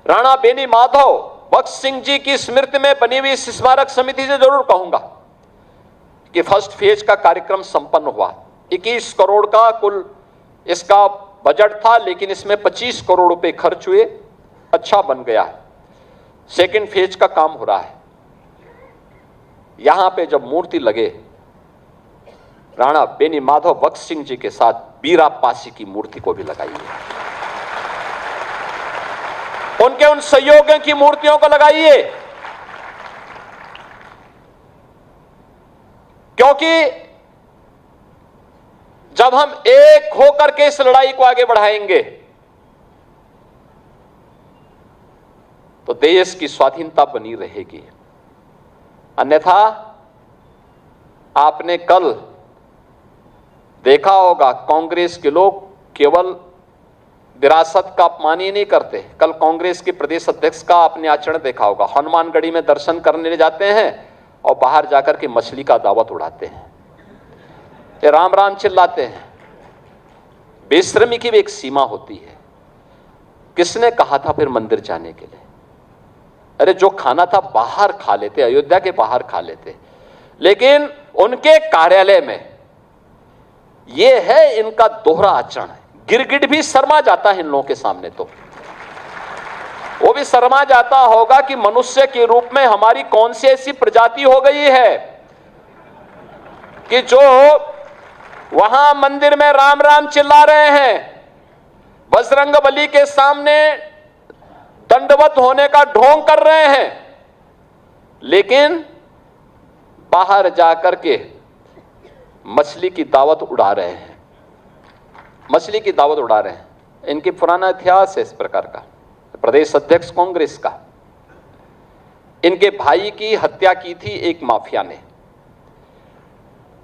राणा बेनी माधव भगत सिंह जी की स्मृति में बनी हुई इस स्मारक समिति से जरूर कहूंगा कि फर्स्ट फेज का कार्यक्रम संपन्न हुआ। 21 करोड़ का कुल इसका बजट था, लेकिन इसमें 25 करोड़ रुपए खर्च हुए, अच्छा बन गया है। सेकंड फेज का काम हो रहा है। यहां पे जब मूर्ति लगे, राणा बेनी माधव भगत सिंह जी के साथ बीरा पासी की मूर्ति को भी लगाइए, उनके उन सहयोगियों की मूर्तियों को लगाइए, क्योंकि जब हम एक होकर के इस लड़ाई को आगे बढ़ाएंगे तो देश की स्वाधीनता बनी रहेगी। अन्यथा आपने कल देखा होगा, कांग्रेस के लोग केवल विरासत का अपमान ही नहीं करते। कल कांग्रेस के प्रदेश अध्यक्ष का आपने आचरण देखा होगा। हनुमानगढ़ी में दर्शन करने जाते हैं और बाहर जाकर के मछली का दावत उड़ाते हैं, ये राम राम चिल्लाते हैं। बेशर्मी की भी एक सीमा होती है। किसने कहा था फिर मंदिर जाने के लिए? अरे जो खाना था बाहर खा लेते, अयोध्या के बाहर खा लेते, लेकिन उनके कार्यालय में यह है इनका दोहरा आचरण है। गिरगिट भी शर्मा जाता है इन लोगों के सामने, तो वो भी शर्मा जाता होगा कि मनुष्य के रूप में हमारी कौन सी ऐसी प्रजाति हो गई है कि जो वहां मंदिर में राम राम चिल्ला रहे हैं, बजरंगबली के सामने दंडवत होने का ढोंग कर रहे हैं, लेकिन बाहर जाकर के मछली की दावत उड़ा रहे हैं, मछली की दावत उड़ा रहे हैं। इनकी पुराना इतिहास है इस प्रकार का। प्रदेश अध्यक्ष कांग्रेस का, इनके भाई की हत्या की थी एक माफिया ने,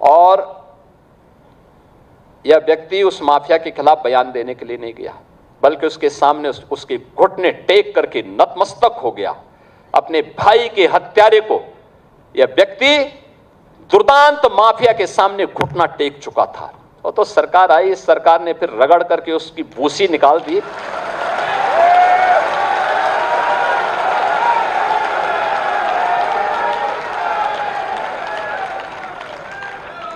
और यह व्यक्ति उस माफिया के खिलाफ बयान देने के लिए नहीं गया, बल्कि उसके सामने उसके घुटने टेक करके नतमस्तक हो गया। अपने भाई के हत्यारे को यह व्यक्ति दुर्दांत माफिया के सामने घुटना टेक चुका था। और तो सरकार आई, इस सरकार ने फिर रगड़ करके उसकी भूसी निकाल दी।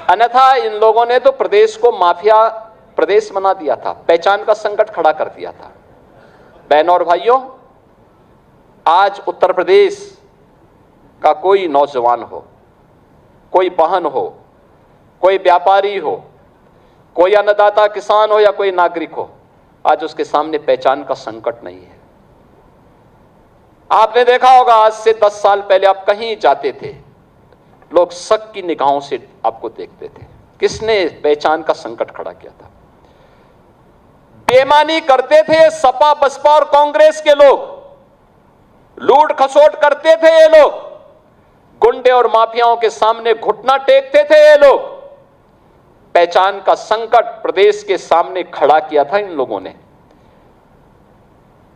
अन्यथा इन लोगों ने तो प्रदेश को माफिया प्रदेश बना दिया था, पहचान का संकट खड़ा कर दिया था। बहनों और भाइयों, आज उत्तर प्रदेश का कोई नौजवान हो, कोई बहन हो, कोई व्यापारी हो, कोई अन्नदाता किसान हो या कोई नागरिक हो, आज उसके सामने पहचान का संकट नहीं है। आपने देखा होगा, आज से 10 साल पहले आप कहीं जाते थे, लोग शक की निगाहों से आपको देखते थे। किसने पहचान का संकट खड़ा किया था? बेईमानी करते थे सपा बसपा और कांग्रेस के लोग, लूट खसोट करते थे ये लोग, गुंडे और माफियाओं के सामने घुटना टेकते थे ये लोग। पहचान का संकट प्रदेश के सामने खड़ा किया था इन लोगों ने।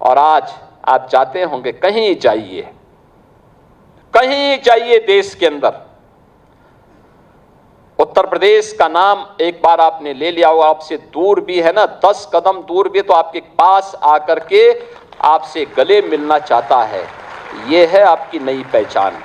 और आज आप जाते होंगे, कहीं जाइए देश के अंदर, उत्तर प्रदेश का नाम एक बार आपने ले लिया हो, आपसे दूर भी है ना, 10 कदम दूर भी, तो आपके पास आकर के आपसे गले मिलना चाहता है। यह है आपकी नई पहचान।